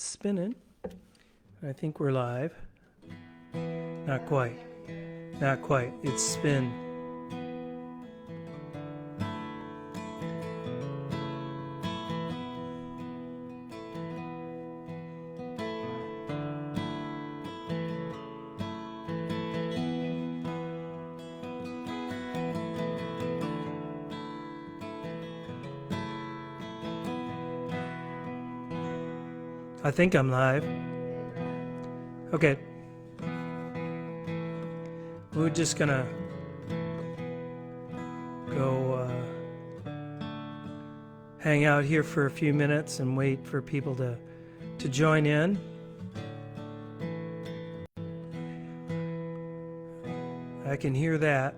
spinning. I think we're live. Not quite. Not quite. It's spin. I think I'm live. Okay. We're just gonna go hang out here for a few minutes and wait for people to join in. I can hear that.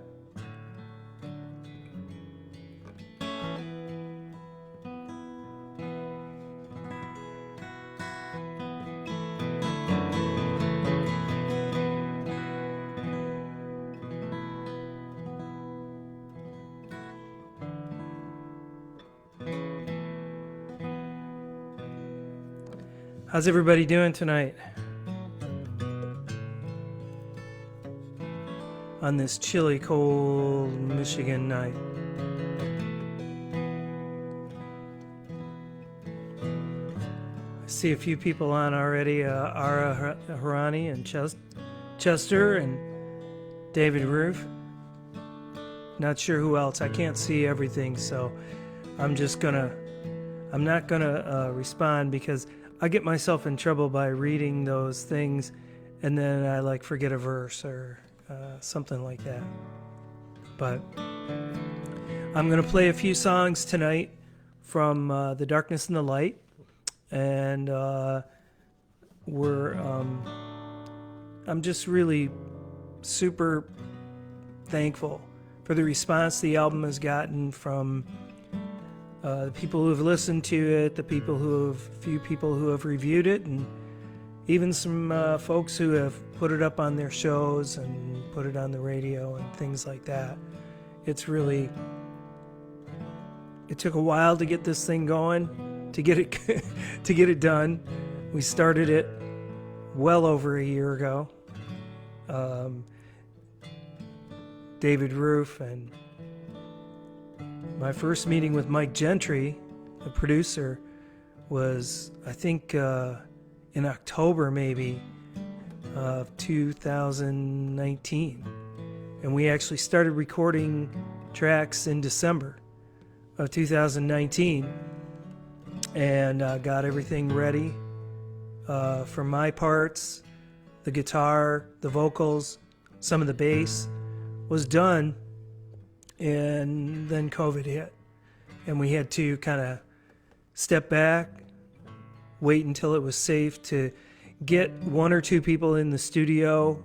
How's everybody doing tonight? On this chilly, cold Michigan night. I see a few people on already. Ara Harani and Chester and David Roof. Not sure who else. I can't see everything, so I'm not gonna respond because I get myself in trouble by reading those things and then I forget a verse or something like that. But I'm going to play a few songs tonight from The Darkness and the Light. And I'm just really super thankful for the response the album has gotten from the people who have listened to it, few people who have reviewed it, and even some folks who have put it up on their shows and put it on the radio and things like that. It took a while to get this thing going, to get it done. We started it well over a year ago. David Roof and my first meeting with Mike Gentry, the producer, was, I think, in October maybe of 2019. And we actually started recording tracks in December of 2019 and got everything ready for my parts. The guitar, the vocals, some of the bass was done. And then COVID hit, and we had to kind of step back, wait until it was safe to get one or two people in the studio.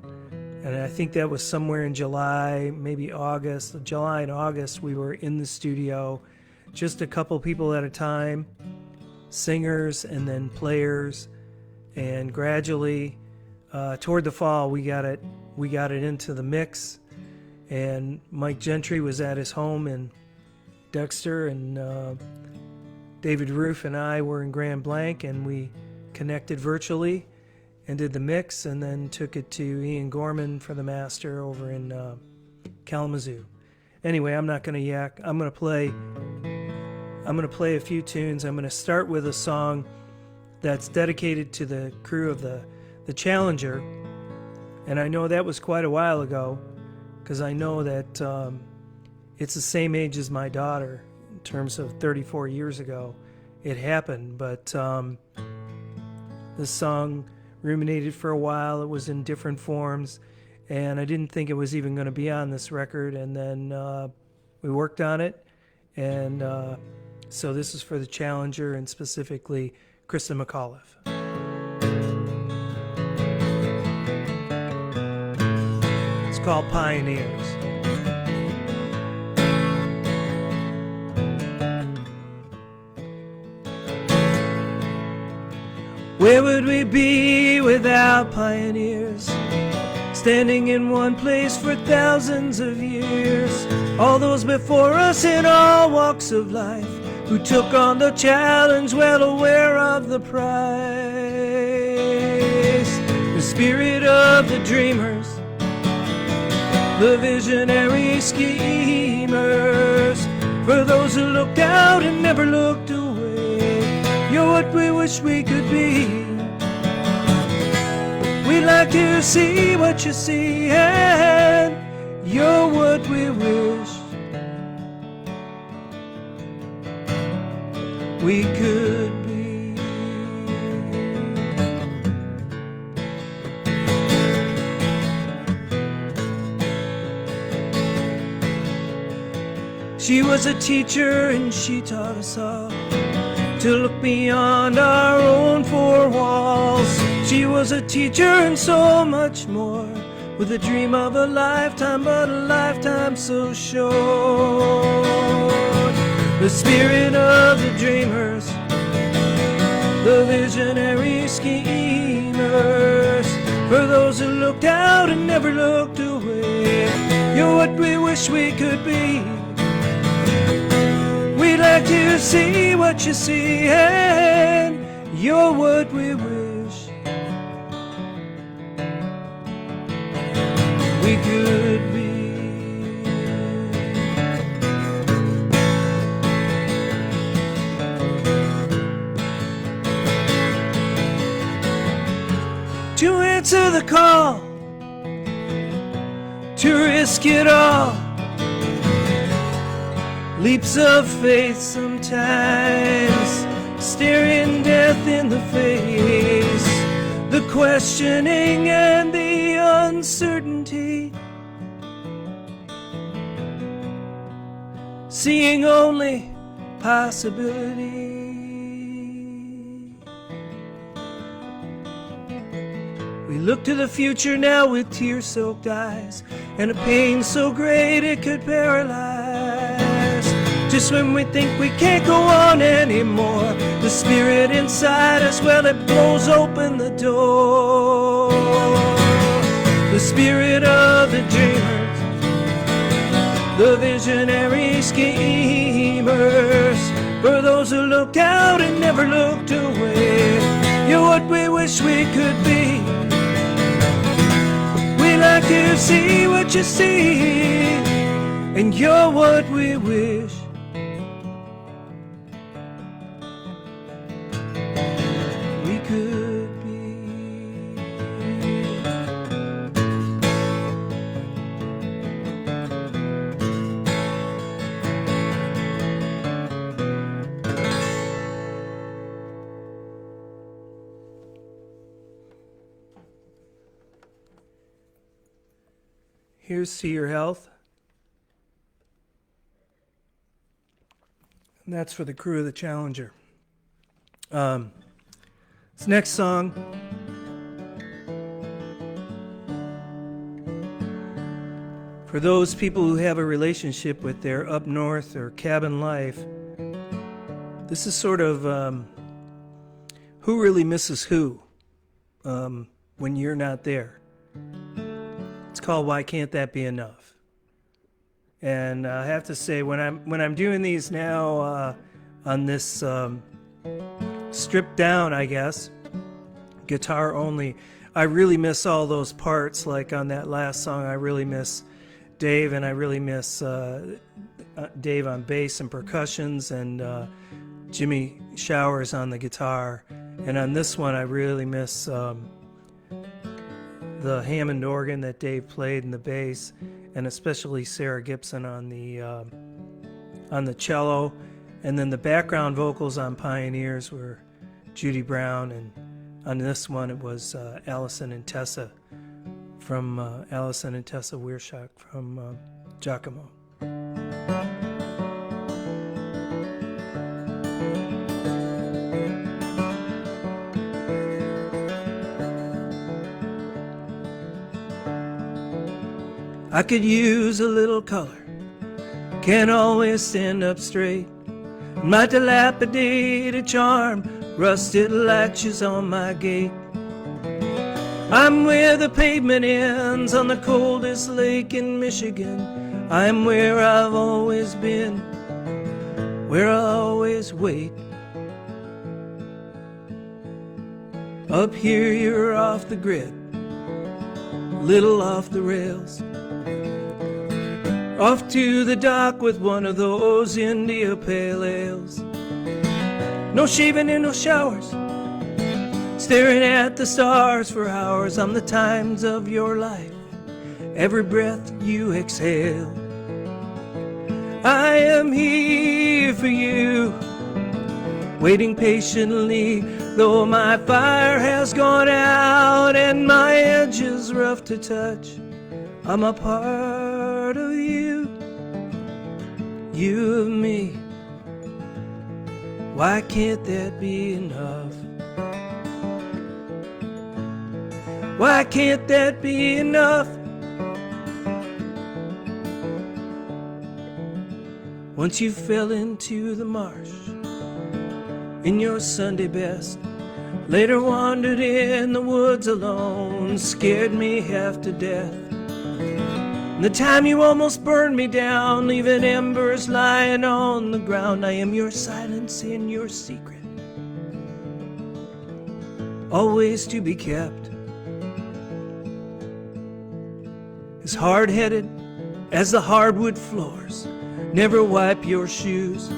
And I think that was somewhere in July, maybe August. July and August, we were in the studio, just a couple people at a time, singers and then players. And gradually, toward the fall, we got it into the mix. And Mike Gentry was at his home in Dexter, and David Roof and I were in Grand Blanc, and we connected virtually and did the mix, and then took it to Ian Gorman for the master over in Kalamazoo. Anyway, I'm not going to yak. I'm going to play a few tunes. I'm going to start with a song that's dedicated to the crew of the Challenger, and I know that was quite a while ago, because I know that it's the same age as my daughter in terms of 34 years ago it happened. But this song ruminated for a while. It was in different forms, and I didn't think it was even going to be on this record. And then we worked on it, and so this is for the Challenger and specifically Krista McAuliffe. Called Pioneers. Where would we be without pioneers? Standing in one place for thousands of years. All those before us in all walks of life, who took on the challenge, well aware of the prize. spirit of the dreamers, the visionary schemers, for those who looked out and never looked away. You're what we wish we could be. We'd like to see what you see, and you're what we wish we could be. She was a teacher and she taught us all to look beyond our own four walls. She was a teacher and so much more, with a dream of a lifetime, but a lifetime so short. The spirit of the dreamers, the visionary schemers, for those who looked out and never looked away. You're what we wish we could be. We'd like to see what you see, and you're what we wish we could be. To answer the call, to risk it all, leaps of faith sometimes, staring death in the face, the questioning and the uncertainty, seeing only possibility. We look to the future now with tear-soaked eyes, and a pain so great it could paralyze. Just when we think we can't go on anymore, the spirit inside us, well, it blows open the door. The spirit of the dreamers, the visionary schemers, for those who looked out and never looked away. You're what we wish we could be. We like to see what you see, and you're what we wish we could be. Here's to your health. And that's for the crew of the Challenger. This next song, for those people who have a relationship with their up north or cabin life, this is sort of who really misses who when you're not there. It's called Why Can't That Be Enough? And I have to say, when I'm doing these now on this stripped down, I guess, guitar only, I really miss all those parts. Like on that last song, I really miss Dave, and I really miss Dave on bass and percussions, and Jimmy Showers on the guitar. And on this one, I really miss the Hammond organ that Dave played and the bass, and especially Sarah Gibson on the cello. And then the background vocals on Pioneers were Judy Brown, and on this one it was Allison and Tessa from Allison and Tessa Weirschach from Giacomo. I could use a little color, can't always stand up straight. My dilapidated charm, rusted latches on my gate. I'm where the pavement ends on the coldest lake in Michigan. I'm where I've always been, where I always wait. Up here you're off the grid, little off the rails. Off to the dock with one of those India Pale Ales. No shaving and no showers, staring at the stars for hours on the times of your life, every breath you exhale. I am here for you, waiting patiently, though my fire has gone out and my edge is rough to touch. I'm a part of you, you of me. Why can't that be enough? Why can't that be enough? Once you fell into the marsh in your Sunday best, later wandered in the woods alone, scared me half to death. The time you almost burned me down, leaving embers lying on the ground. I am your silence and your secret, always to be kept. As hard-headed as the hardwood floors, never wipe your shoes.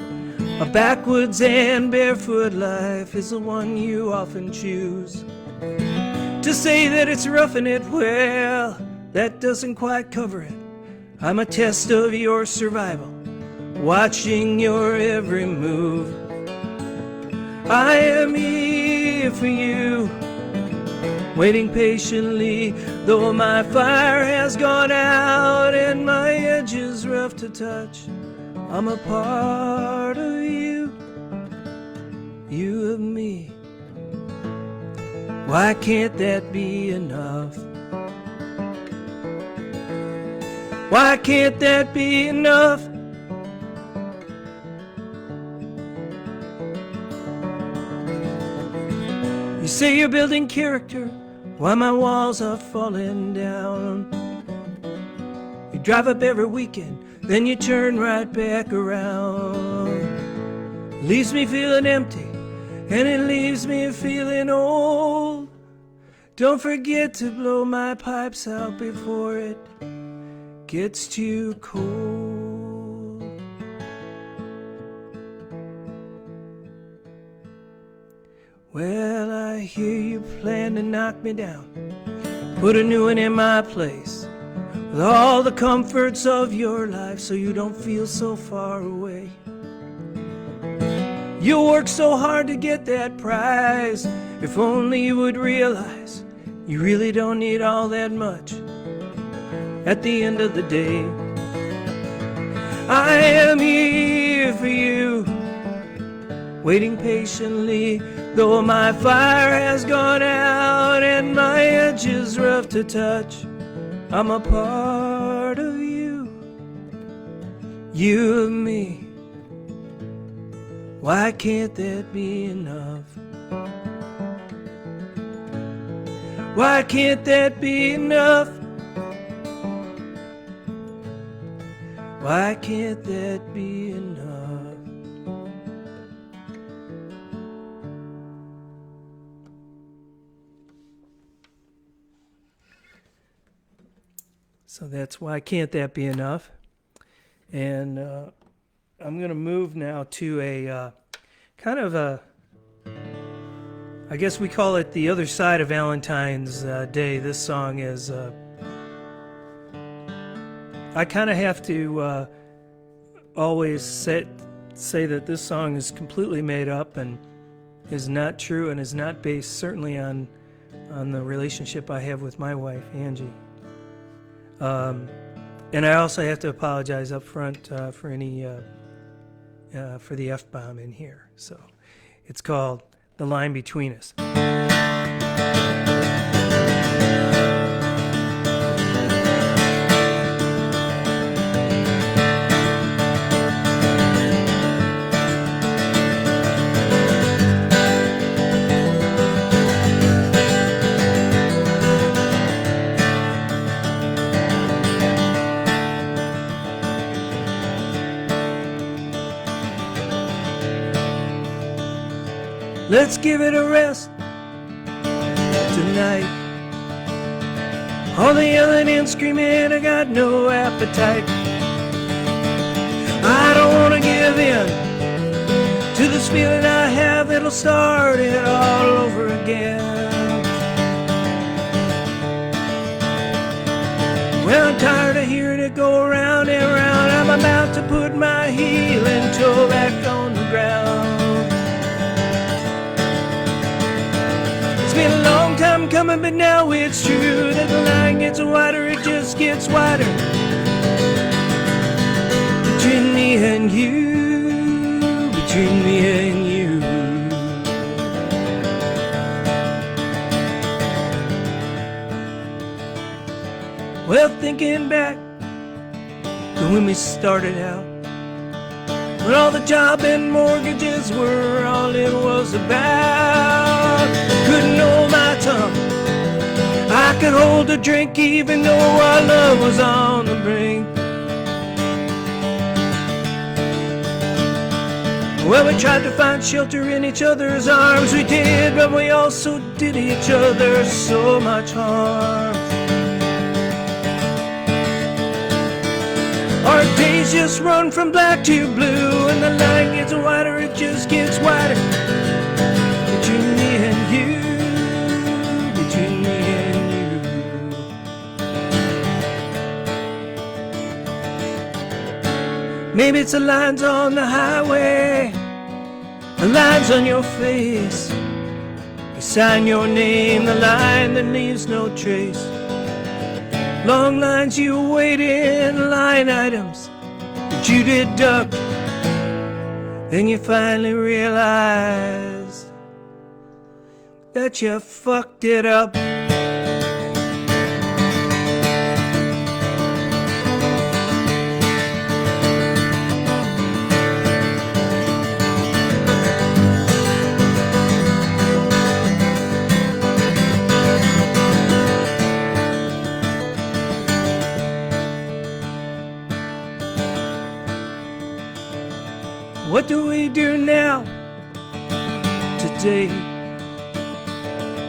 A backwoods and barefoot life is the one you often choose. To say that it's roughing it, well, that doesn't quite cover it. I'm a test of your survival, watching your every move. I am here for you, waiting patiently, though my fire has gone out and my edge is rough to touch. I'm a part of you, you of me. Why can't that be enough? Why can't that be enough? You say you're building character while my walls are falling down. You drive up every weekend, then you turn right back around. Leaves me feeling empty, and it leaves me feeling old. Don't forget to blow my pipes out before it gets too cold. Well, I hear you plan to knock me down, put a new one in my place, with all the comforts of your life, so you don't feel so far away. You work so hard to get that prize. If only you would realize you really don't need all that much at the end of the day. I am here for you, waiting patiently, though my fire has gone out and my edge is rough to touch. I'm a part of you, you of me. Why can't that be enough? Why can't that be enough? Why can't that be enough? So that's Why Can't That Be Enough? And I'm going to move now to a kind of a, I guess we call it the other side of Valentine's Day. This song is, I kind of have to always say that this song is completely made up and is not true and is not based certainly on the relationship I have with my wife, Angie. And I also have to apologize up front for any for the F-bomb in here. So it's called The Line Between Us. Let's give it a rest tonight. All the yelling and screaming, I got no appetite. I don't want to give in to this feeling I have. It'll start it all over again. Well, I'm tired of hearing it go around and round. I'm about to put my healing toe back on the ground. It's been a long time coming, but now it's true that the line gets wider, it just gets wider. Between me and you, between me and you. Well, thinking back to when we started out, when all the job and mortgages were all it was about. Couldn't hold my tongue, I could hold a drink even though our love was on the brink. Well, we tried to find shelter in each other's arms, we did, but we also did each other so much harm. Our days just run from black to blue, and the line gets wider, it just gets wider. Between me and you, between me and you. Maybe it's the lines on the highway, the lines on your face. You sign your name, the line that leaves no trace. Long lines you wait in, line items that you did duck. Then you finally realize that you fucked it up. What do we do now, today?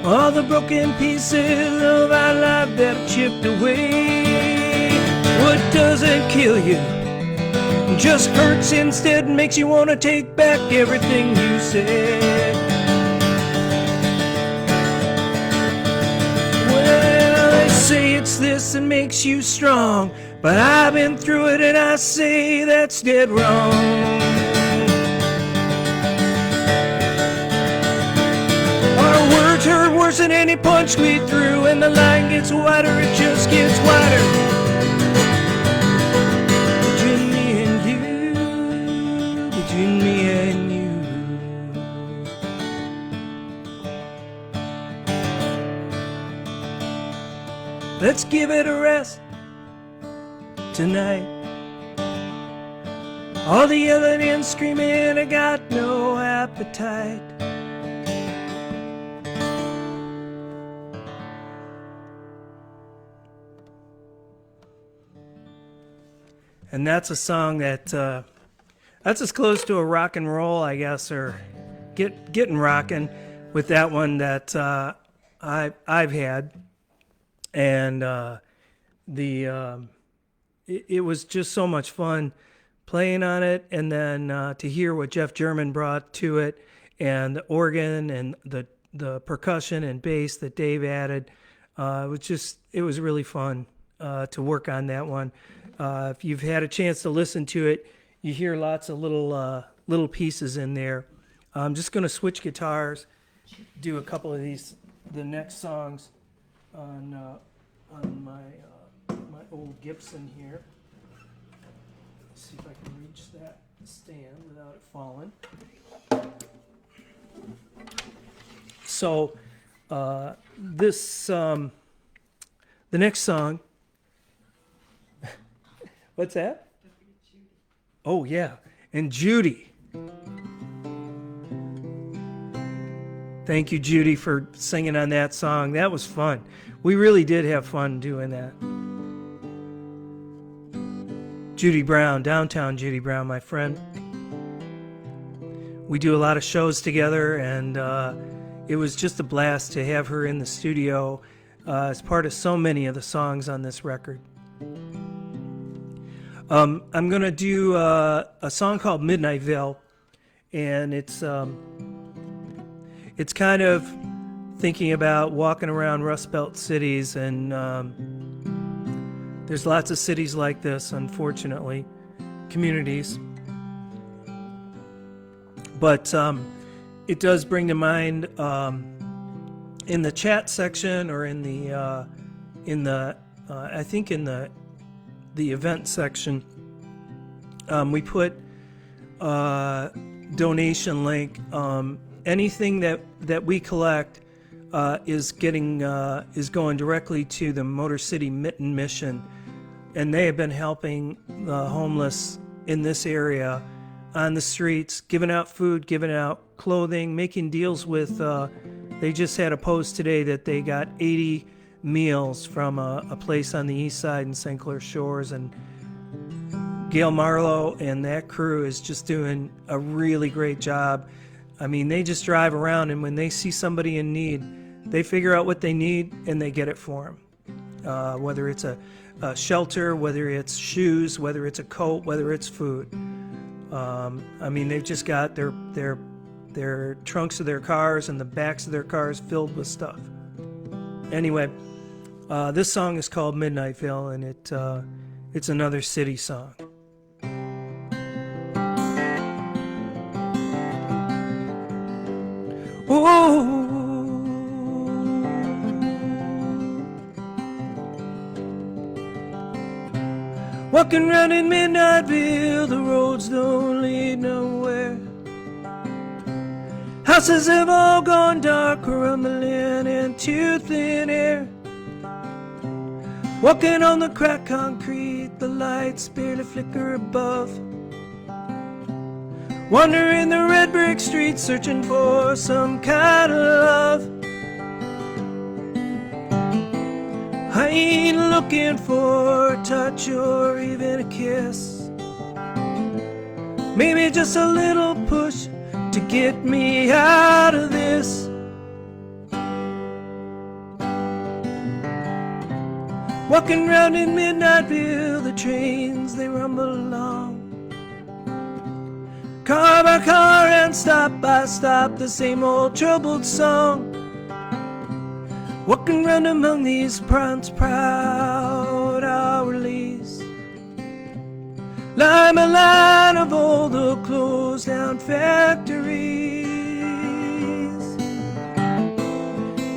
All the broken pieces of our life that have chipped away. What doesn't kill you just hurts instead, makes you want to take back everything you said. Well, they say it's this that makes you strong, but I've been through it and I say that's dead wrong. Words hurt worse than any punch we threw, and the line gets wider, it just gets wider. Between me and you, between me and you. Let's give it a rest tonight. All the yelling and screaming, I got no appetite. And that's a song that that's as close to a rock and roll, I guess, or getting rocking with that one that I've had. And it was just so much fun playing on it, and then to hear what Jeff German brought to it, and the organ and the percussion and bass that Dave added. It was really fun to work on that one. If you've had a chance to listen to it, you hear lots of little pieces in there. I'm just going to switch guitars, do a couple of the next songs on my old Gibson here. Let's see if I can reach that stand without it falling. So the next song. What's that? Oh, yeah. And Judy. Thank you, Judy, for singing on that song. That was fun. We really did have fun doing that. Judy Brown, downtown Judy Brown, my friend. We do a lot of shows together, and it was just a blast to have her in the studio. as part of so many of the songs on this record. I'm going to do a song called Midnightville, and it's kind of thinking about walking around Rust Belt cities, and there's lots of cities like this, unfortunately, communities. But it does bring to mind in the chat section, or in the I think in the event section, we put donation link. Anything that we collect is going directly to the Motor City Mitten Mission, and they have been helping the homeless in this area on the streets, giving out food, giving out clothing, making deals with. They just had a post today that they got 80 meals from a place on the east side in St. Clair Shores, and Gail Marlowe and that crew is just doing a really great job. I mean, they just drive around, and when they see somebody in need, they figure out what they need and they get it for them. Whether it's a shelter, whether it's shoes, whether it's a coat, whether it's food. I mean, they've just got their trunks of their cars and the backs of their cars filled with stuff. Anyway, this song is called Midnightville, and it's another city song. Oh, walking around in Midnightville, the roads don't lead nowhere. Houses have all gone dark, rumbling into thin air. Walking on the cracked concrete, the lights barely flicker above. Wandering the red brick streets, searching for some kind of love. I ain't looking for a touch or even a kiss. Maybe just a little push to get me out of this. Walking round in Midnightville, the trains, they rumble along. Car by car and stop by stop, the same old troubled song. Walking round among these proud hourlies, line by line of all the closed down factories.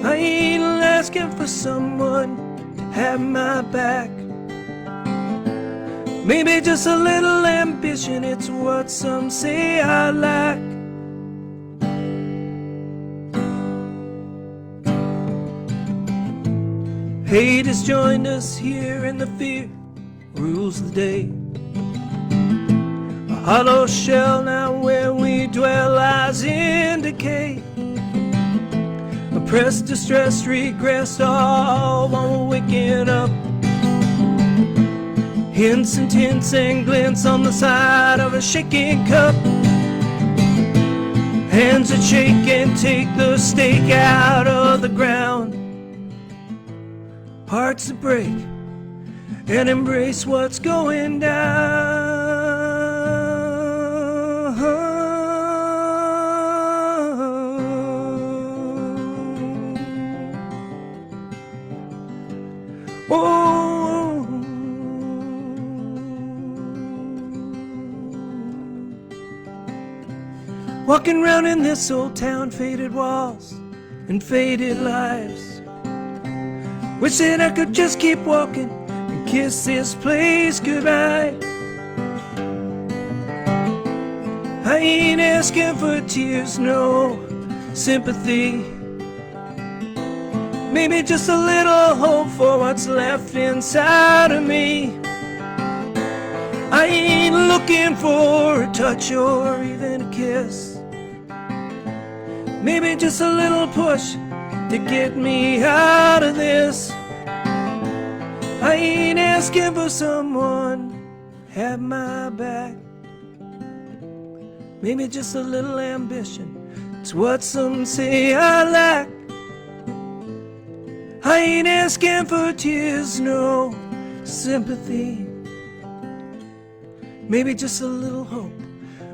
I ain't asking for someone to have my back. Maybe just a little ambition, it's what some say I lack. Hate has joined us here, and the fear rules the day. A hollow shell now where we dwell lies in decay. Oppressed, distressed, regressed, all while we're waking up. Hints and tints and glints on the side of a shaking cup. Hands that shake and take the stake out of the ground. Hearts that break and embrace what's going down. Oh, walking round in this old town, faded walls and faded lives. Wish that I could just keep walking and kiss this place goodbye. I ain't asking for tears, no sympathy. Maybe just a little hope for what's left inside of me. I ain't looking for a touch or even a kiss. Maybe just a little push to get me out of this. I ain't asking for someone have my back. Maybe just a little ambition, it's what some say I lack. I ain't asking for tears, no sympathy. Maybe just a little hope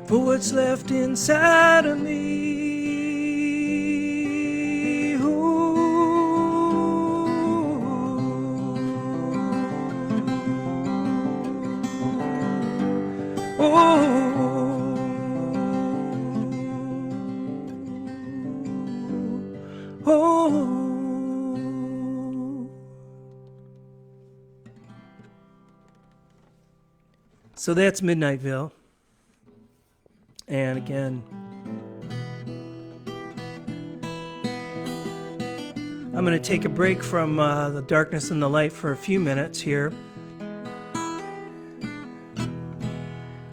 for what's left inside of me. So that's Midnightville. And again, I'm going to take a break from the darkness and the light for a few minutes here.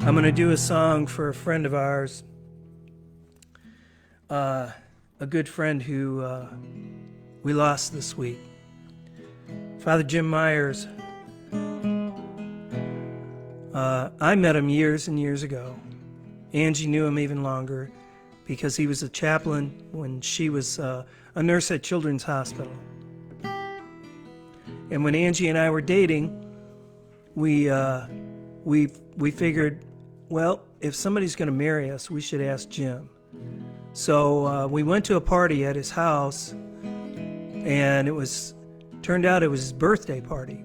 I'm going to do a song for a friend of ours, a good friend who we lost this week. Father Jim Myers. I met him years and years ago. Angie knew him even longer because he was a chaplain when she was a nurse at Children's Hospital. And when Angie and I were dating, we figured, well, if somebody's going to marry us, we should ask Jim. So we went to a party at his house, and turned out it was his birthday party.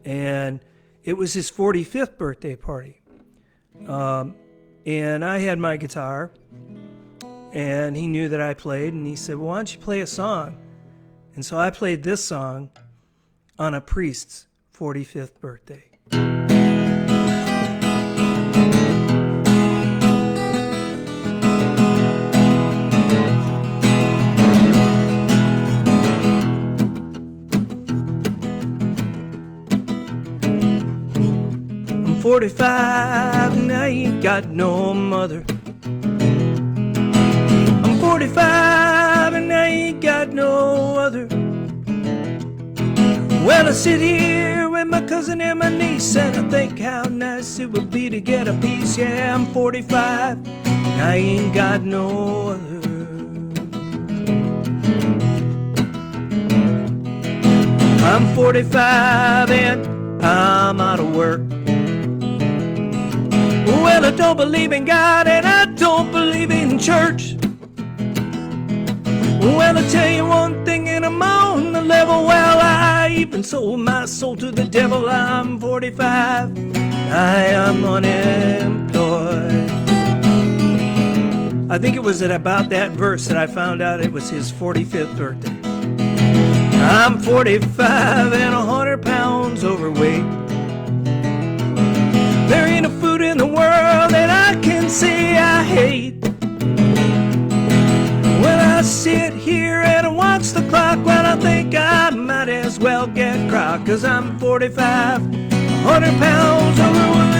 And it was his 45th birthday party. And I had my guitar, and he knew that I played, and he said, well, why don't you play a song? And so I played this song on a priest's 45th birthday. I'm 45 and I ain't got no mother. I'm 45 and I ain't got no other. Well, I sit here with my cousin and my niece, and I think how nice it would be to get a piece. Yeah, I'm 45 and I ain't got no other. I'm 45 and I'm out of work. Well, I don't believe in God and I don't believe in church. Well, I tell you one thing, and I'm on the level. Well, I even sold my soul to the devil. I'm 45, I am unemployed. I think it was at about that verse that I found out it was his 45th birthday. I'm 45 and 100 pounds overweight. There ain't a food in the world that I can say I hate. Well, I sit here and I watch the clock. Well, I think I might as well get crocked, 'cause I'm 45, 100 pounds overweight.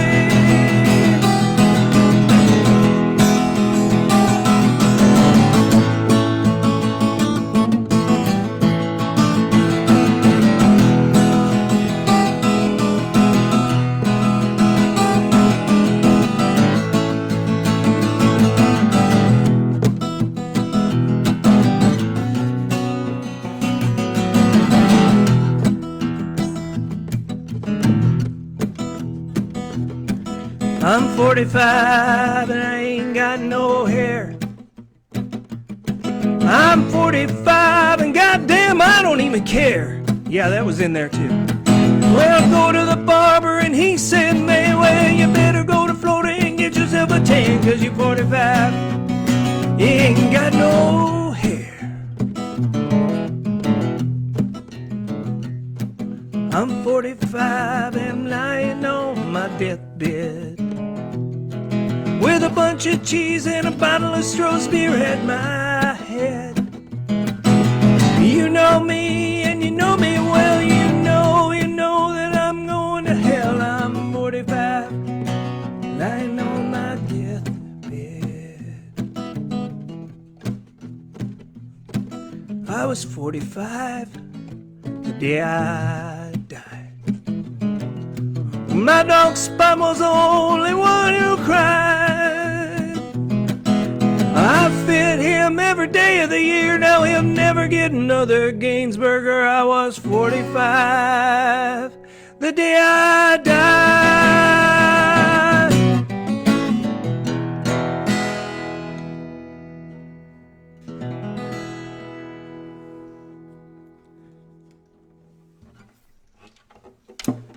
I'm 45 and I ain't got no hair. I'm 45 and goddamn I don't even care. Yeah, that was in there too. Well, go to the barber and he said, "May, well, you better go to Florida and get yourself a tan, 'cause you're 45, you ain't got no hair." I'm 45 and lying on my deathbed with a bunch of cheese and a bottle of Stroh's beer at my head. You know me and you know me well. You know that I'm going to hell. I'm 45, lying on my deathbed. I was 45 the day I died. My dog Spot was the only one who cried. I fed him every day of the year. Now he'll never get another Gainsburger. I was 45 the day I died.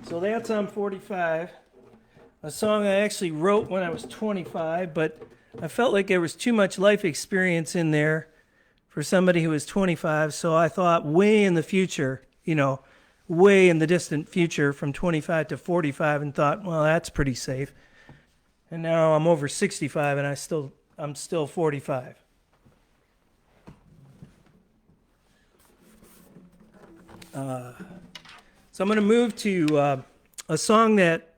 So that's on 45. A song I actually wrote when I was 25, but I felt like there was too much life experience in there for somebody who was 25, so I thought way in the future, way in the distant future from 25 to 45, and thought, well, that's pretty safe. And now I'm over 65 and I'm still 45. So I'm going to move to a song that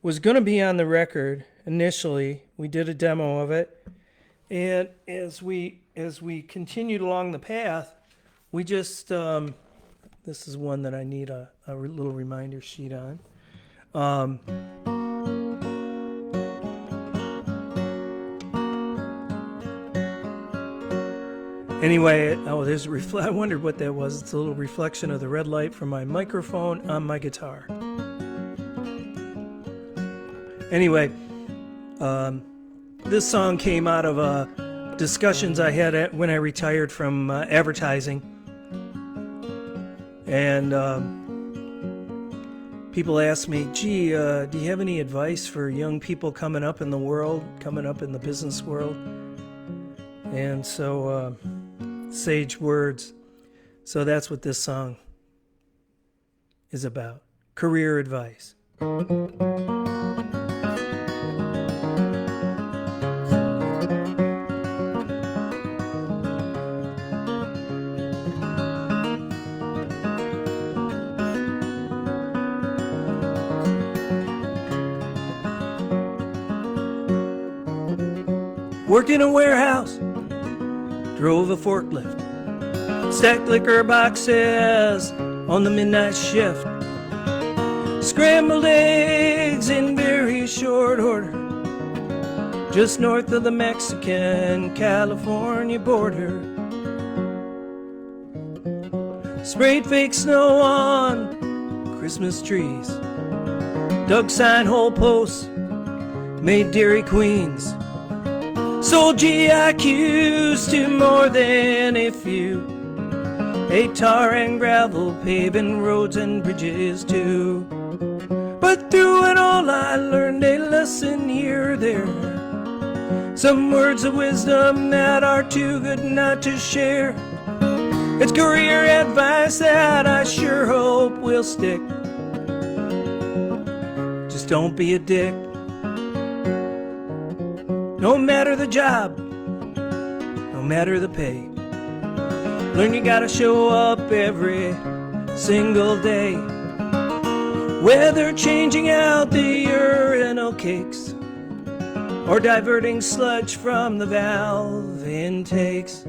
was going to be on the record initially. We did a demo of it, and as we continued along the path, we just this is one that I need a little reminder sheet on. Anyway, there's I wondered what that was. It's a little reflection of the red light from my microphone on my guitar. Anyway, this song came out of discussions I had when I retired from advertising. And people asked me, gee, do you have any advice for young people coming up in the world, coming up in the business world? And so, sage words. So that's what this song is about. Career advice. Worked in a warehouse, drove a forklift, stacked liquor boxes on the midnight shift, scrambled eggs in very short order, just north of the Mexican-California border. Sprayed fake snow on Christmas trees, dug sign hole posts, made Dairy Queens, sold GIQs to more than a few, ate tar and gravel, paving roads and bridges too. But through it all I learned a lesson here or there, some words of wisdom that are too good not to share. It's career advice that I sure hope will stick. Just don't be a dick. No matter the job, no matter the pay, learn you gotta show up every single day. Whether changing out the urinal cakes or diverting sludge from the valve intakes.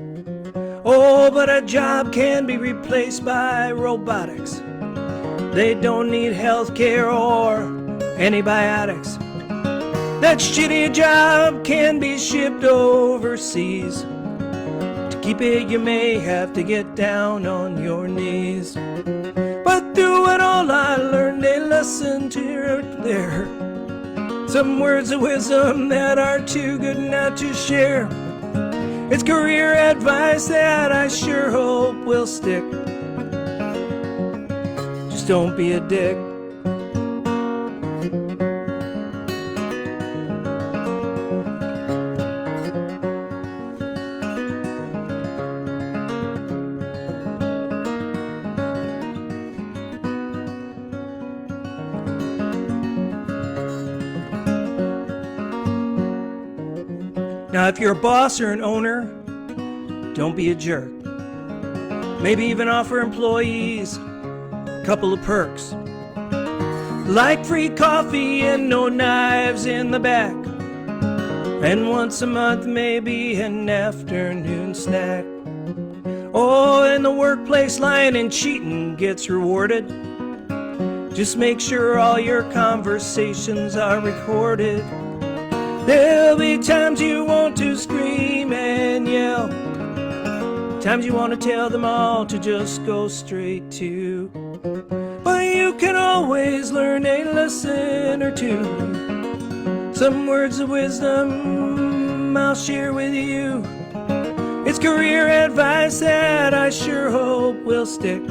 Oh, but a job can be replaced by robotics. They don't need health care or antibiotics. That shitty job can be shipped overseas. To keep it, you may have to get down on your knees. But through it all, I learned a lesson there. Some words of wisdom that are too good not to share. It's career advice that I sure hope will stick. Just don't be a dick. Now, if you're a boss or an owner, don't be a jerk. Maybe even offer employees a couple of perks, like free coffee and no knives in the back, and once a month maybe an afternoon snack. Oh, and the workplace lying and cheating gets rewarded. Just make sure all your conversations are recorded. There'll be times you want to scream and yell, times you want to tell them all to just go straight to. But you can always learn a lesson or two. Some words of wisdom I'll share with you. It's career advice that I sure hope will stick.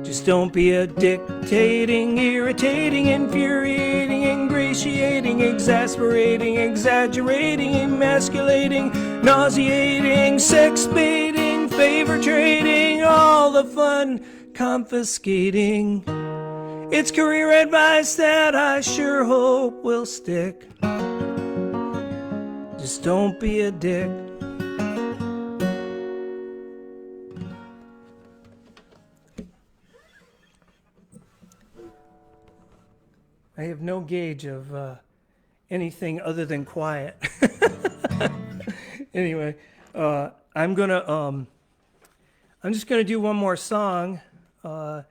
Just don't be a dictating, irritating, infuriating, ingratiating, exasperating, exaggerating, emasculating, nauseating, sex baiting, favor trading, all the fun confiscating. It's career advice that I sure hope will stick. Just don't be a dick. I have no gauge of anything other than quiet. Anyway, I'm just gonna do one more song. I'm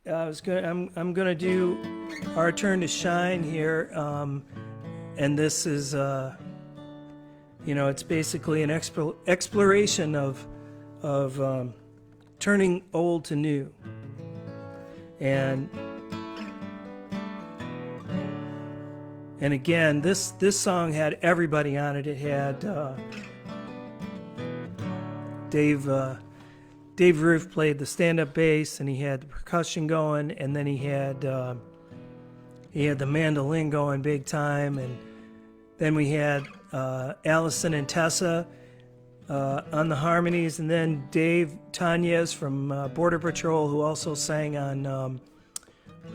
gonna do Our Turn to Shine here, and this is it's basically an exploration of turning old to new, and again, this song had everybody on it. It had Dave Roof played the stand-up bass, and he had the percussion going, and then he had the mandolin going big time, and then we had Allison and Tessa on the harmonies, and then Dave Tanez from Border Patrol, who also sang on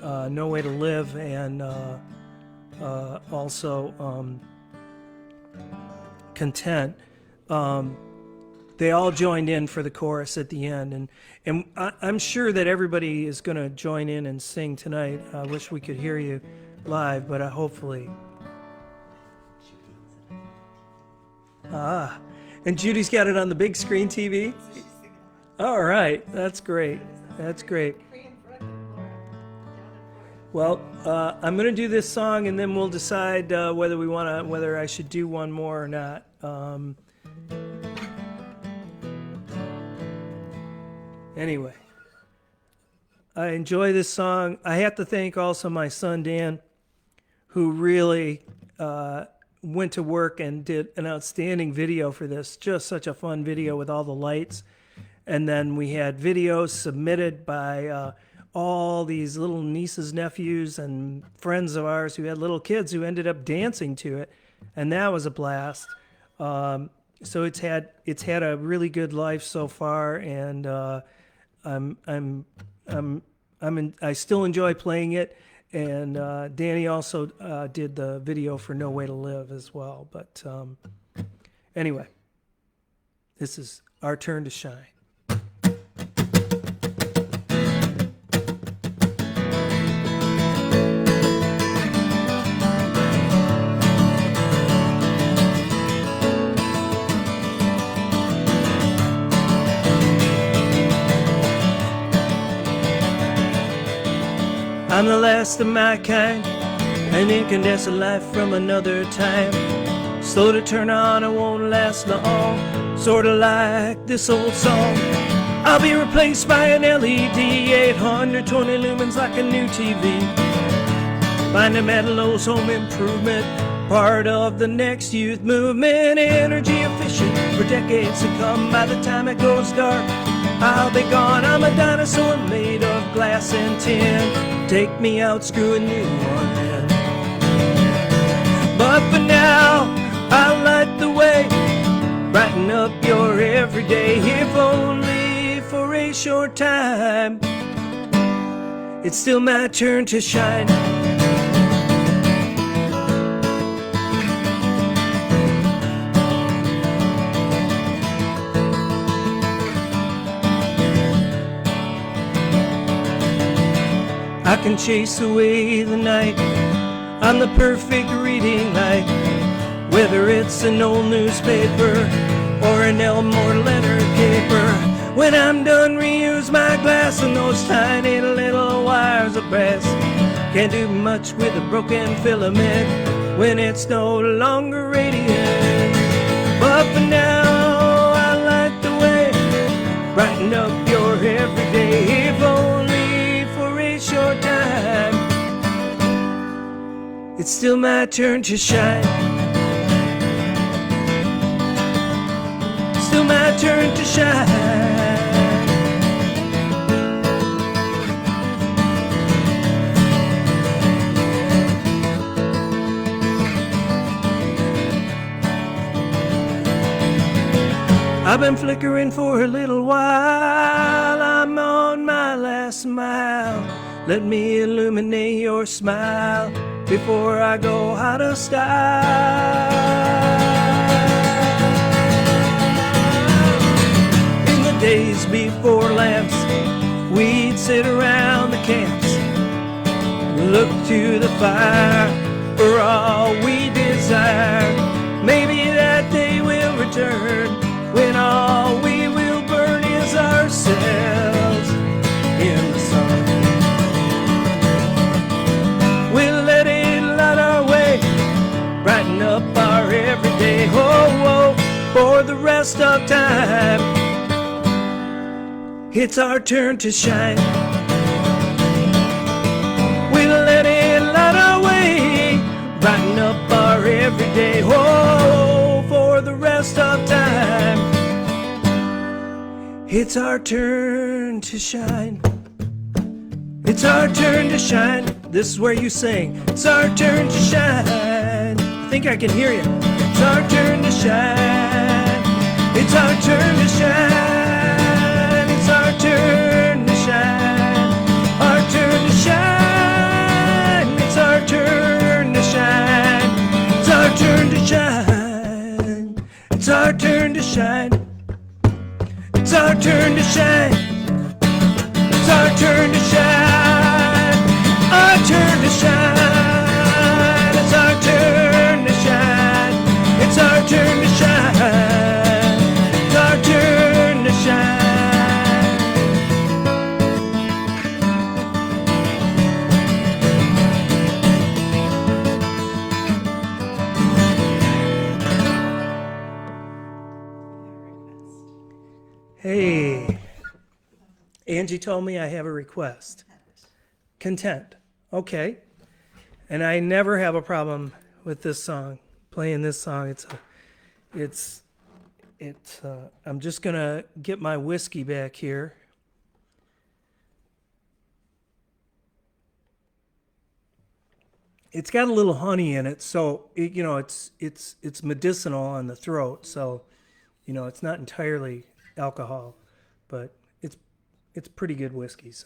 No Way to Live, and also Content. They all joined in for the chorus at the end, and I'm sure that everybody is going to join in and sing tonight. I wish we could hear you live, but hopefully. And Judy's got it on the big screen TV? All right, that's great. That's great. Well, I'm going to do this song, and then we'll decide whether I should do one more or not. Anyway, I enjoy this song. I have to thank also my son Dan, who really went to work and did an outstanding video for this. Just such a fun video with all the lights. And then we had videos submitted by all these little nieces, nephews, and friends of ours who had little kids who ended up dancing to it, and that was a blast. So it's had a really good life so far, and I still enjoy playing it. And Danny also did the video for No Way to Live as well. But anyway, this is Our Turn to Shine. I'm the last of my kind, an incandescent life from another time. Slow to turn on, I won't last long, sorta like this old song. I'll be replaced by an LED, 820 lumens like a new TV. Find them at Lowe's Home Improvement, part of the next youth movement. Energy efficient for decades to come. By the time it goes dark, I'll be gone. I'm a dinosaur made of glass and tin. Take me out, screw a new one in. But for now, I'll light the way, brighten up your everyday, if only for a short time. It's still my turn to shine. I can chase away the night, I'm the perfect reading light. Whether it's an old newspaper or an Elmore Leonard caper, when I'm done, reuse my glass and those tiny little wires of brass. Can't do much with a broken filament when it's no longer radiant. But for now, I like the way brighten up your everyday, if only for a short time. It's still my turn to shine. Still my turn to shine. I've been flickering for a little while. I'm on my last mile. Let me illuminate your smile before I go out of style. In the days before lamps, we'd sit around the camps, look to the fire for all we desire. Maybe that day will return when all we will burn is ourselves in the sun. We'll let it light our way, brighten up our everyday. Oh, oh, for the rest of time, it's our turn to shine. We'll let it light our way, brighten up our everyday. Oh, for the rest of time, it's our turn to shine. It's our turn to shine. This is where you sing. It's our turn to shine. I think I can hear you. It's our turn to shine. It's our turn to shine. It's our turn to shine. Our turn to shine. It's our turn to shine. It's our turn to shine. It's our turn to shine. It's our turn to shine. It's our turn to shine. Our turn to shine. It's our turn to shine. It's our turn to shine. It's our turn to shine. Hey, Angie told me I have a request. Content. Okay. And I never have a problem with this song, playing this song. I'm just going to get my whiskey back here. It's got a little honey in it, so it's medicinal on the throat, so it's not entirely alcohol, but it's pretty good whiskey. So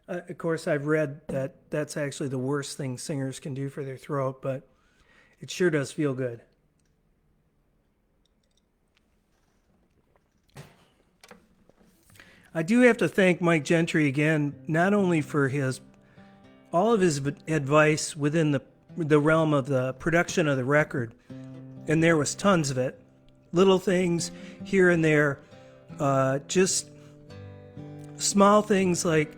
of course I've read that that's actually the worst thing singers can do for their throat, but it sure does feel good. I do have to thank Mike Gentry again, not only for all of his advice within the realm of the production of the record, and there was tons of it, little things here and there, just small things like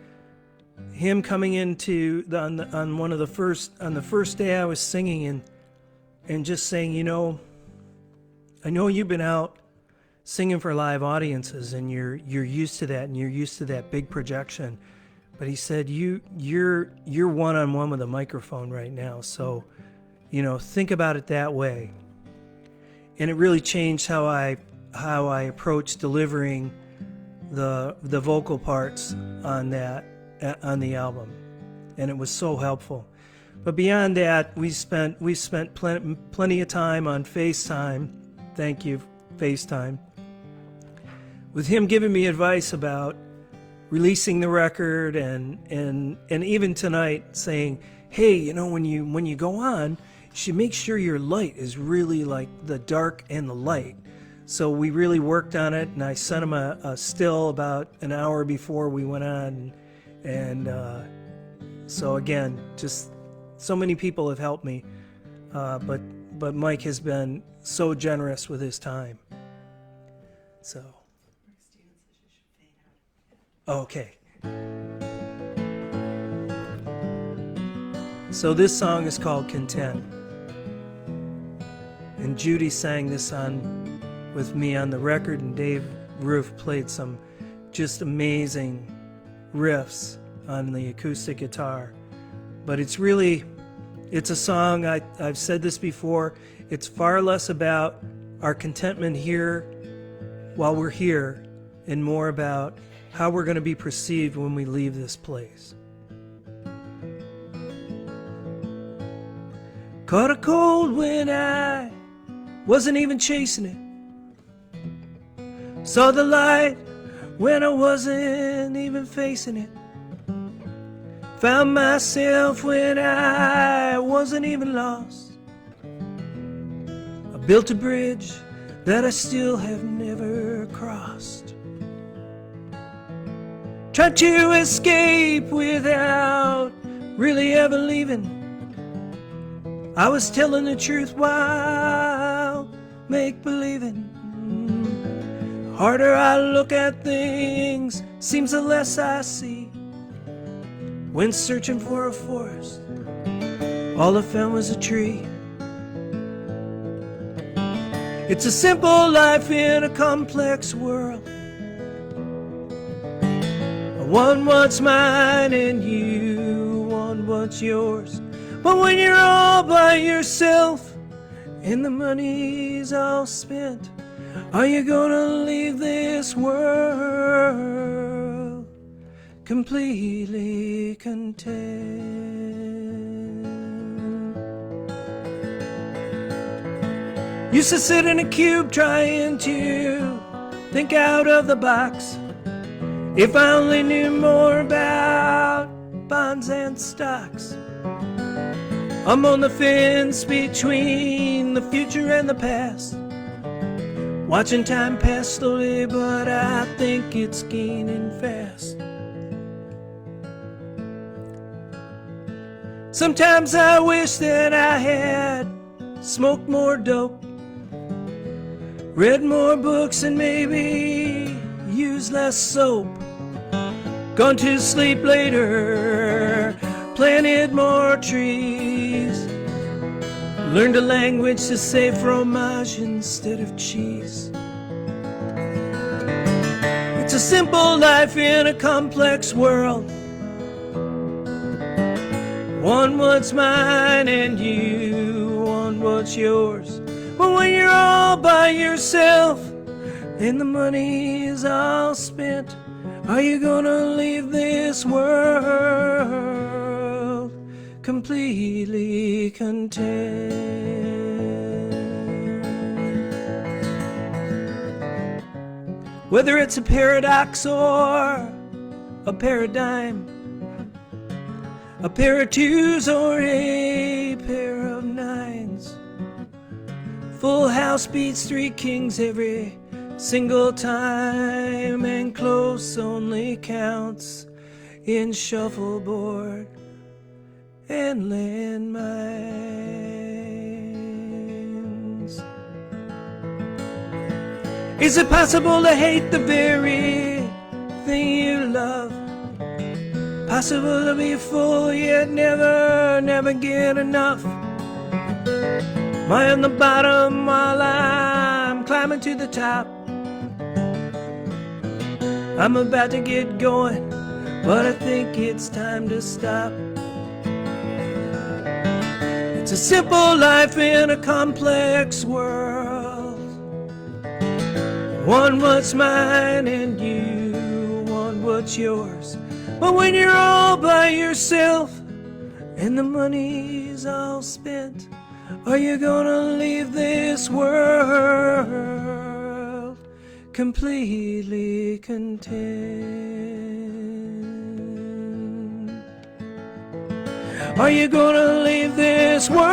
him coming into on the first day I was singing and just saying, I know you've been out singing for live audiences and you're used to that and you're used to that big projection, but he said you're one-on-one with a microphone right now, so think about it that way. And it really changed how I approach delivering the vocal parts on the album, and it was so helpful. But beyond that, we spent plenty of time on FaceTime. Thank you, FaceTime, with him giving me advice about releasing the record, and even tonight saying, hey, when you go on, you should make sure your light is really like the dark and the light. So we really worked on it, and I sent him a still about an hour before we went on, and so again, just so many people have helped me, but Mike has been so generous with his time. So okay. So this song is called Content. And Judy sang this on with me on the record, and Dave Roof played some just amazing riffs on the acoustic guitar. But it's a song, I've said this before, it's far less about our contentment here while we're here and more about how we're going to be perceived when we leave this place. Caught a cold when I wasn't even chasing it. Saw the light when I wasn't even facing it. Found myself when I wasn't even lost. I built a bridge that I still have never crossed. Tried to escape without really ever leaving. I was telling the truth while make-believing. Harder I look at things, seems the less I see. When searching for a forest, all I found was a tree. It's a simple life in a complex world. One wants mine and you want what's yours. But when you're all by yourself and the money's all spent, are you gonna leave this world completely content? Used to sit in a cube trying to think out of the box. If I only knew more about bonds and stocks. I'm on the fence between the future and the past, watching time pass slowly, but I think it's gaining fast. Sometimes I wish that I had smoked more dope, read more books, and maybe used less soap. Gone to sleep later, planted more trees, learned a language to say fromage instead of cheese. It's a simple life in a complex world. One what's mine and you want what's yours. But when you're all by yourself and the money's all spent, are you gonna leave this world completely content? Whether it's a paradox or a paradigm, a pair of twos or a pair of nines, full house beats three kings every single time, and close only counts in shuffleboard and landmines. Is it possible to hate the very thing you love? Possible to be full yet never get enough? Am I on the bottom while I'm climbing to the top? I'm about to get going, but I think it's time to stop. It's a simple life in a complex world. One what's mine and you want what's yours. But when you're all by yourself and the money's all spent, are you gonna leave this world completely content? Are you gonna leave this world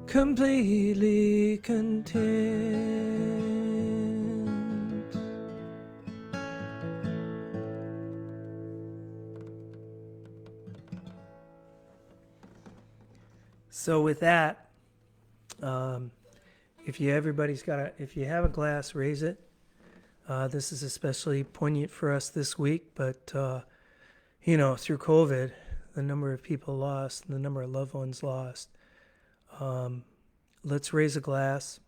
completely content? So with that, if you have a glass, raise it. This is especially poignant for us this week, but through COVID, the number of people lost, the number of loved ones lost. Let's raise a glass.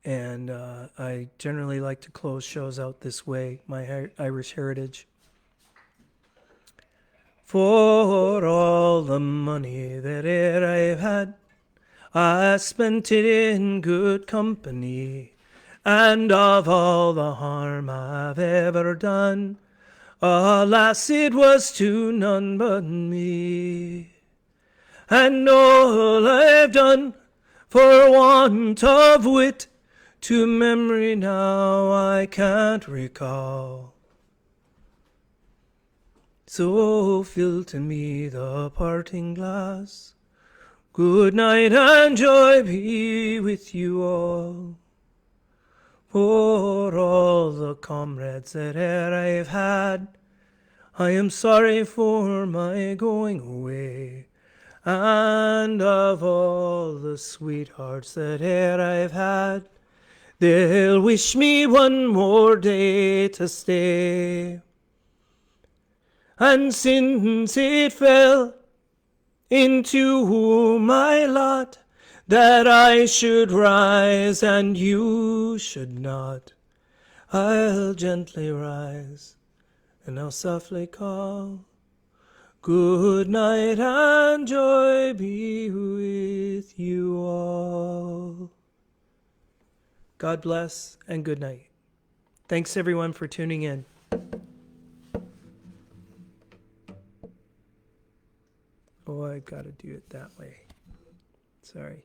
And I generally like to close shows out this way, my Irish heritage. For all the money that e'er I've had, I spent it in good company. And of all the harm I've ever done, alas, it was to none but me. And all I've done for want of wit, to memory now I can't recall. So fill to me the parting glass. Good night and joy be with you all. For all the comrades that e'er I've had, I am sorry for my going away. And of all the sweethearts that e'er I've had, they'll wish me one more day to stay. And since it fell into my lot that I should rise and you should not, I'll gently rise and I'll softly call, good night and joy be with you all. God bless and good night. Thanks everyone for tuning in. Oh, I gotta do it that way. Sorry.